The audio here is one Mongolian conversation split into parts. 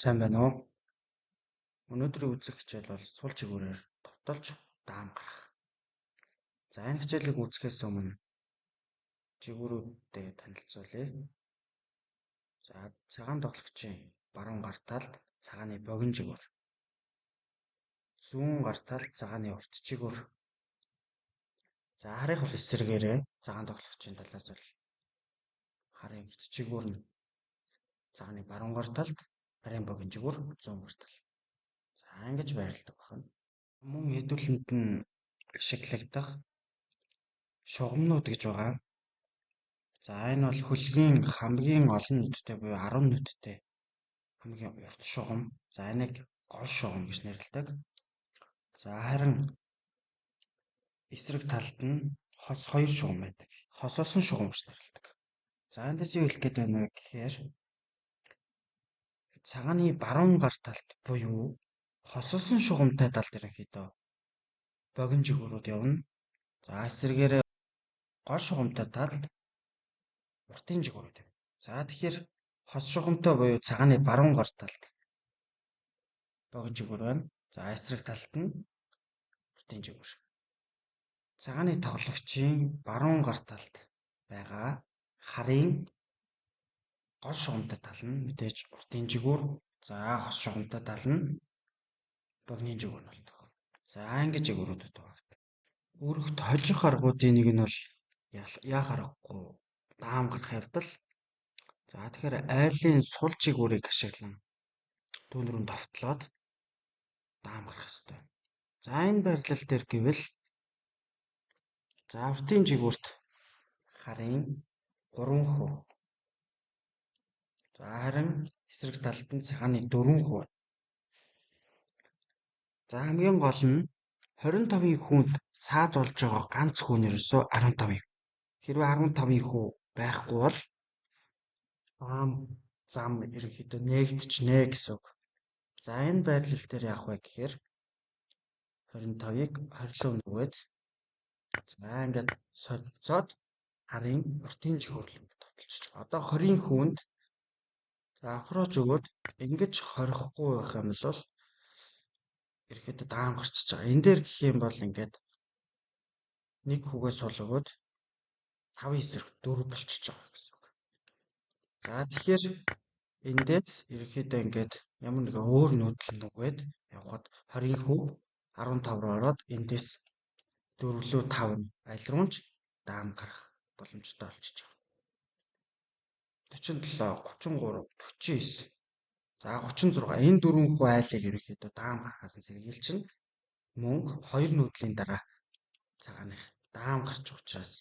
Сайн байна уу? Өнөөдрийн үзэх хичээл бол сул чигүүрээр товтолж даам гарах. За энэ хичээлийг үзэхээс өмнө чигүүрүүдтэй танилцуулъя. За цагаан тоглогчийн баруун гар талд цагааны богино чигүүр. Зүүн гар талд цагааны урт чигүүр. За харих бол эсрэгээрээ цагаан тоглогчийн талаас бол харын урт чигүүр нь цагааны баруун гар талд, харын богино чигүүр зүүн гар талд. За ингэж байрладаг байна. Мөн хэдүүлэнд нь ашиглагдах шугамнууд гэж байгаа. За энэ бол хөлгийн хамгийн олон нүдтэй буюу 10 нүдтэй хамгийн урт шугам. За энийг гол шугам гэж нэрлэдэг. За харин эсрэг талд нь хос 2 шугам байдаг. Хосоосон шугам гэж нэрлэдэг. За эндээс юу хэлэх гээд байна вэ гэхээр цагааны баруун гар талд буюу хосоосон шугамтай талд ерөнхийдөө богино жигүүрүүд явна. За эсрэгээрээ гол шугамтай талд уртын жигүүрүүд явна. За тэгэхээр хос шугамтай буюу цагааны баруун гар талд богино жигүүр байна. За эсрэг талд нь уртын жигүүр. Цагааны тоглогчийн баруун гар талд байгаа харын гол шугамтай тал нь мэдээж уртын жигүүр. За хос шугамтай тал нь богино жигүүр нь болдог. За ингэж жигүүрүүдэд байна. Өргөт хожих аргуудын нэг нь бол яах аргагүй даам гарах явдал. За тэгэхээр айлын сул жигүүрийг ашиглан түүнрүүн товтлоод даам гарах ёстой. За энэ байрлал дээр гэвэл за уртын жигүүрт харын 3 хүү. За харин эсрэг талд нь цагааны 4 хүү. За хамгийн гол нь 25-ын хүүнд саад болж байгаа ганц хүү нь ерөөсөө 15. Хэрвээ 15-ын хүү байхгүй бол даам зам ерөнхийдөө нээгдчихнэ гэсэн үг. За энэ байрлал дээр яах вэ гэхээр 25-ыг 20 нөгөөд за ингээд солилцоод харын уртын жигүүрлэн товтолчих. Одоо 20-ын хүүнд за аппроч өгөөд ингэж хорихгүй байх юм бол ерөөхдөө даам гарчиж байгаа. Энэ дээр гэх юм бол ингээд нэг хүүгээс сул өгөөд 5-ын эсрэг 4 болчихж байгаа гэсэн үг. За тэгэхээр эндээс ерөөхдөө ингээд ямар нэгэн өөр нүүдэл нүгээд явхад 20-ын хүү 15 руу ороод эндээс 4-лөө 5 аль руу ч даам гарах боломжтой болчихж байгаа. 47, 33, 49. За 36. Энэ дөрвөн хүү айлыг ерөнхийдөө даам гарахаас нь сэргийлчин мөн 2 нүүдлийн дараа цагааных даам гарч учраас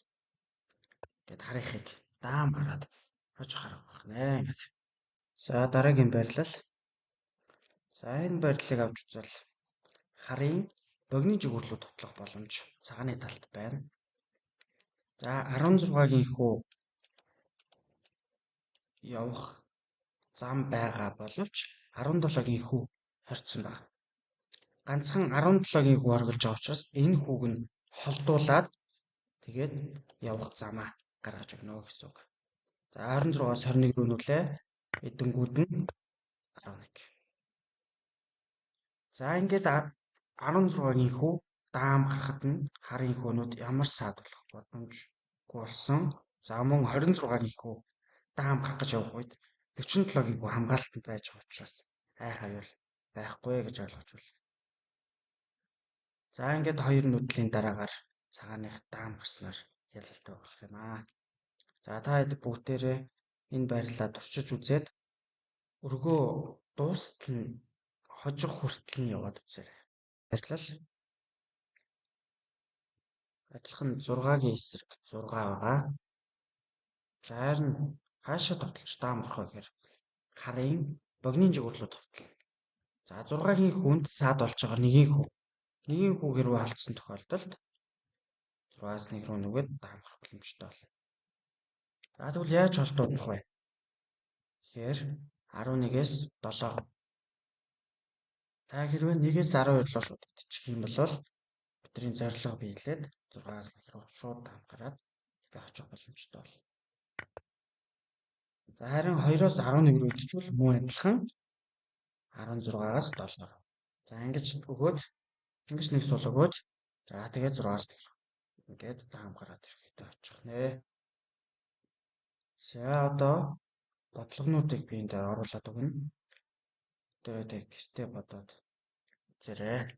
ингээд харихыг даам гараад хожих арга байна гэж. За дараагийн байрлал. За энэ байрлалыг авч үзвэл харын богино жигүүрлүү тоглох боломж цагааны талд байна. За 16-гийн хүү явах зам байгаа боловч 17-гийн хүү хорцсон байна. Ганцхан 17-гийн хүү оргилж байгаа учраас энэ хүүг нь холдуулаад тэгээд явах замаа гаргаж өгнө гэсэн үг. За 26-аас 21 рүү нүлээ эдэнгүүд нь 11. За ингээд 16-гийн хүү даам гарахад нь харын хөөнүүд ямар саад болох боломжгүй болсон. За мөн 26-гийн хүү даам гарах гэж явах үед 47-гийн хүү хамгаалтанд байж байгаа учраас аюул байхгүй гэж ойлгож байна. За ингээд 2 нүдлийн дараагаар цагааных даам гарснаар ялалтай болох юм аа. За та хэд бүгдээрээ энэ байрлалаа туршиж үзээд өргөө дуустал нь хожих хүртэл нь яваад үзээрэй. Байрлал адилхан 6-гийн эсрэг 6 байгаа. За харин хаашаа товтолж даам гарах вэ гэхээр харын богино жигүүрлүү товтлоо. За 6-гийн хүнд саад болж байгаа 1-ийн хүү. 1-ийн хүү хэрвээ алдсан тохиолдолд 6-аас 1 рүү нүгээд даам гарах боломжтой болно. За тэгвэл яаж холдуулах вэ? Тэгэхээр 11-ээс 7. Та хэрвээ 1-ээс 12 руу шууд идчих юм бол бидний зорилго биелээд 6-аас 1 рүү шууд даам гараад тэгээ очих боломжтой болно. За харин 2-оос 11 рүү идчихвэл мөн адилхан 16-аас 7. За ингэж өгөөд ингэж нэг сул өгөөд за тэгээд 6-аас дээр. Ингээд даам гараад ирэхтэй очих нэ. За одоо бодлогонуудыг би энэ дээр оруулаад өгнө. Тэгээд гэртээ бодоод зэрэг.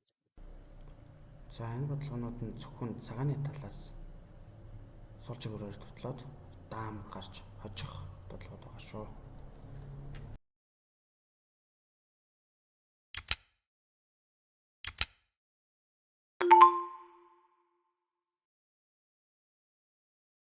За энэ бодлогонууд нь зөвхөн цагааны талаас сул чигүүрээр тутлаад даам гарч хожих бодлогод байгаа шүү.